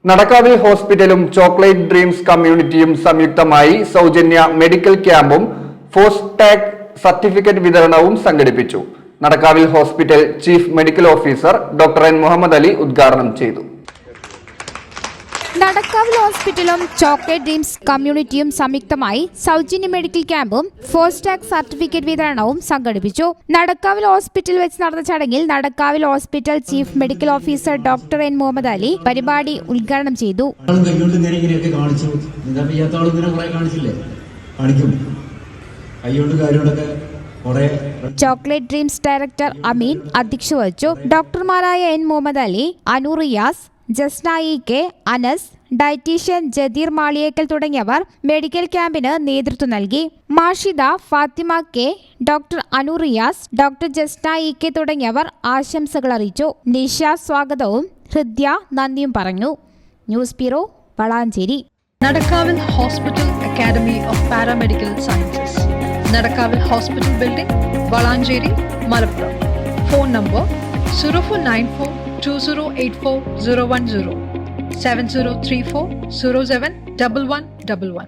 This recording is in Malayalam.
നടക്കാവിൽ ഹോസ്പിറ്റലും ചോക്ലേറ്റ് ഡ്രീംസ് കമ്മ്യൂണിറ്റിയും സംയുക്തമായി സൗജന്യ മെഡിക്കൽ ക്യാമ്പും ഫോസ്റ്റാഗ് സർട്ടിഫിക്കറ്റ് വിതരണവും സംഘടിപ്പിച്ചു. നടക്കാവിൽ hospital chief medical officer doctor N Muhammad Ali ഉദ്ഘാടനം ചെയ്തു. നടക്കാവിൽ ഹോസ്പിറ്റലും ചോക്ലേറ്റ് ഡ്രീംസ് കമ്മ്യൂണിറ്റിയും സംയുക്തമായി സൗജന്യ മെഡിക്കൽ ക്യാമ്പും ഫോസ്റ്റാഗ് സർട്ടിഫിക്കറ്റ് വിതരണവും സംഘടിപ്പിച്ചു. നടക്കാവിൽ ഹോസ്പിറ്റൽ വെച്ച് നടന്ന ചടങ്ങിൽ നടക്കാവിൽ hospital chief medical officer doctor N Muhammad Ali പരിപാടി ഉദ്ഘാടനം ചെയ്തു. ചോക്ലേറ്റ് ഡ്രീംസ് ഡയറക്ടർ അമീൻ അധ്യക്ഷത വഹിച്ചു. ഡോക്ടർമാരായ N Muhammad Ali, Anu Riyas, Jasna E K, Anas, dietitian Jadeer Maliyekkal തുടങ്ങിയവർ മെഡിക്കൽ ക്യാമ്പിന് നേതൃത്വം നൽകി. Mashida, Fathima K, doctor Anu Riyas, doctor Jasna E K തുടങ്ങിയവർ ആശംസകൾ അറിയിച്ചു. നിഷ സ്വാഗതവും ഹൃദ്യ നന്ദിയും പറഞ്ഞു. News bureau, Valanchery. നടക്കാവിൽ hospital academy of paramedical sciences, നടക്കാവിൽ hospital building, Valanchery, Malappuram. Phone number 04942084 010 7034 071111.